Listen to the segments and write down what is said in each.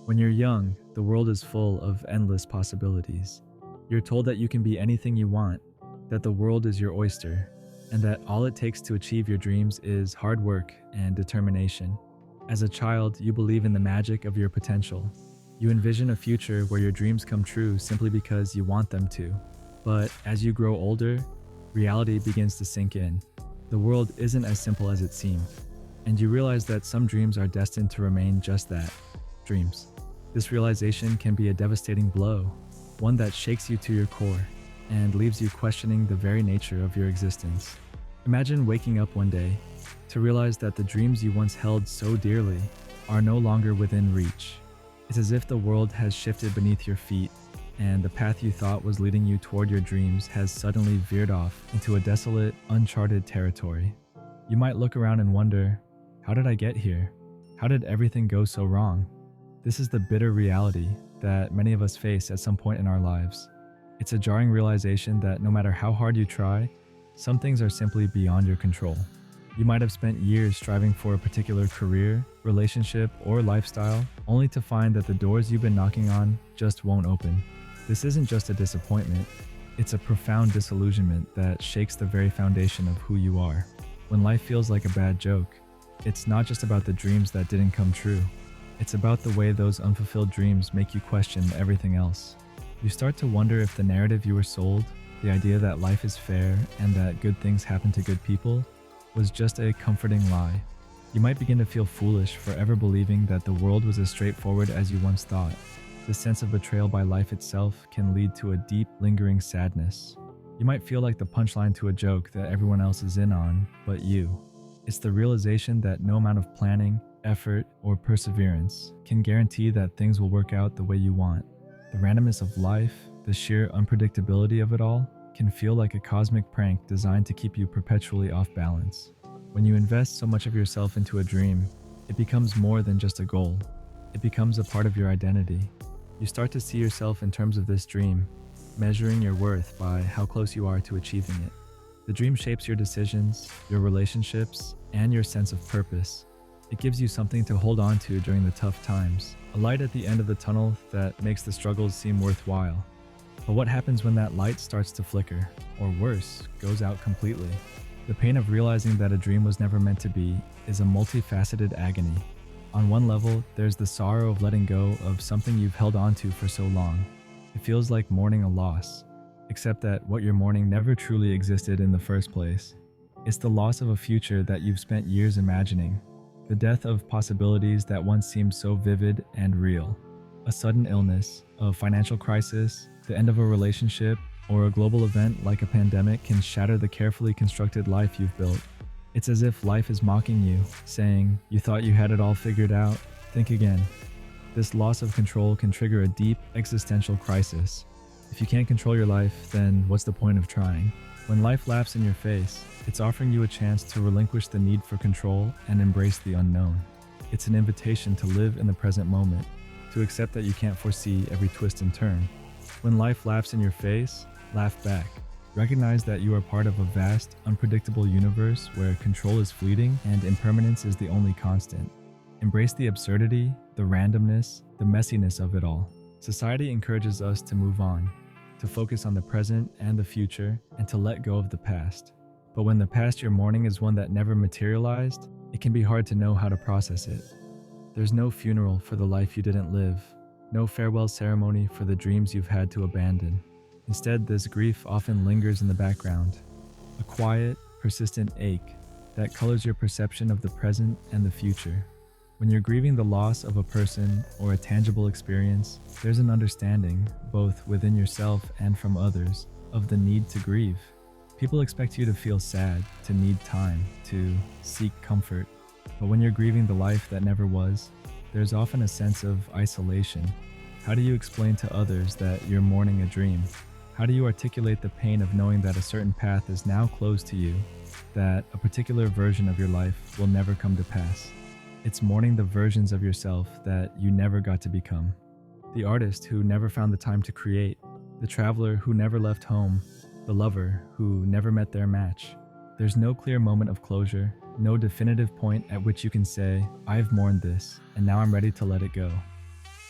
When you're young, the world is full of endless possibilities. You're told that you can be anything you want, that the world is your oyster, and that all it takes to achieve your dreams is hard work and determination. As a child, you believe in the magic of your potential. You envision a future where your dreams come true simply because you want them to. But as you grow older, reality begins to sink in. The world isn't as simple as it seems, and you realize that some dreams are destined to remain just that, dreams. This realization can be a devastating blow, one that shakes you to your core and leaves you questioning the very nature of your existence. Imagine waking up one day to realize that the dreams you once held so dearly are no longer within reach. It's as if the world has shifted beneath your feet, and the path you thought was leading you toward your dreams has suddenly veered off into a desolate, uncharted territory. You might look around and wonder, how did I get here? How did everything go so wrong? This is the bitter reality that many of us face at some point in our lives. It's a jarring realization that no matter how hard you try, some things are simply beyond your control. You might have spent years striving for a particular career, relationship, or lifestyle, only to find that the doors you've been knocking on just won't open. This isn't just a disappointment, it's a profound disillusionment that shakes the very foundation of who you are. When life feels like a bad joke, it's not just about the dreams that didn't come true. It's about the way those unfulfilled dreams make you question everything else. You start to wonder if the narrative you were sold, the idea that life is fair and that good things happen to good people, was just a comforting lie. You might begin to feel foolish for ever believing that the world was as straightforward as you once thought. This sense of betrayal by life itself can lead to a deep, lingering sadness. You might feel like the punchline to a joke that everyone else is in on, but you. It's the realization that no amount of planning, effort, or perseverance can guarantee that things will work out the way you want. The randomness of life, the sheer unpredictability of it all, can feel like a cosmic prank designed to keep you perpetually off balance. When you invest so much of yourself into a dream, it becomes more than just a goal. It becomes a part of your identity. You start to see yourself in terms of this dream, measuring your worth by how close you are to achieving it. The dream shapes your decisions, your relationships, and your sense of purpose. It gives you something to hold on to during the tough times, a light at the end of the tunnel that makes the struggles seem worthwhile. But what happens when that light starts to flicker, or worse, goes out completely? The pain of realizing that a dream was never meant to be is a multifaceted agony. On one level, there's the sorrow of letting go of something you've held on to for so long. It feels like mourning a loss, except that what you're mourning never truly existed in the first place. It's the loss of a future that you've spent years imagining, the death of possibilities that once seemed so vivid and real. A sudden illness, a financial crisis, the end of a relationship, or a global event like a pandemic can shatter the carefully constructed life you've built. It's as if life is mocking you, saying, "You thought you had it all figured out? Think again." This loss of control can trigger a deep existential crisis. If you can't control your life, then what's the point of trying? When life laughs in your face, it's offering you a chance to relinquish the need for control and embrace the unknown. It's an invitation to live in the present moment, to accept that you can't foresee every twist and turn. When life laughs in your face, laugh back. Recognize that you are part of a vast, unpredictable universe where control is fleeting and impermanence is the only constant. Embrace the absurdity, the randomness, the messiness of it all. Society encourages us to move on, to focus on the present and the future, and to let go of the past. But when the past you're mourning is one that never materialized, it can be hard to know how to process it. There's no funeral for the life you didn't live, no farewell ceremony for the dreams you've had to abandon. Instead, this grief often lingers in the background, a quiet, persistent ache that colors your perception of the present and the future. When you're grieving the loss of a person or a tangible experience, there's an understanding, both within yourself and from others, of the need to grieve. People expect you to feel sad, to need time, to seek comfort. But when you're grieving the life that never was, there's often a sense of isolation. How do you explain to others that you're mourning a dream? How do you articulate the pain of knowing that a certain path is now closed to you, that a particular version of your life will never come to pass? It's mourning the versions of yourself that you never got to become. The artist who never found the time to create, the traveler who never left home, the lover who never met their match. There's no clear moment of closure, no definitive point at which you can say, "I've mourned this, and now I'm ready to let it go."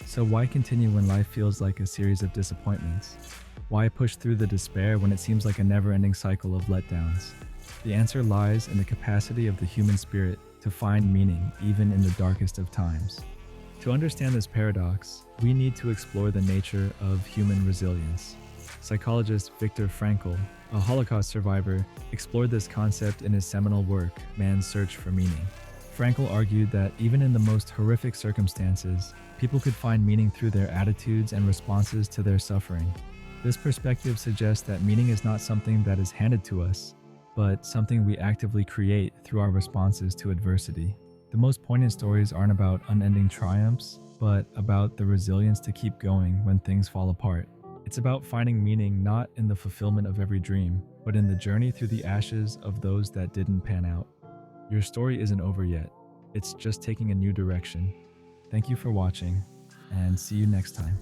So why continue when life feels like a series of disappointments? Why push through the despair when it seems like a never-ending cycle of letdowns? The answer lies in the capacity of the human spirit to find meaning even in the darkest of times. To understand this paradox, we need to explore the nature of human resilience. Psychologist Viktor Frankl, a Holocaust survivor, explored this concept in his seminal work, Man's Search for Meaning. Frankl argued that even in the most horrific circumstances, people could find meaning through their attitudes and responses to their suffering. This perspective suggests that meaning is not something that is handed to us, but something we actively create through our responses to adversity. The most poignant stories aren't about unending triumphs, but about the resilience to keep going when things fall apart. It's about finding meaning not in the fulfillment of every dream, but in the journey through the ashes of those that didn't pan out. Your story isn't over yet. It's just taking a new direction. Thank you for watching, and see you next time.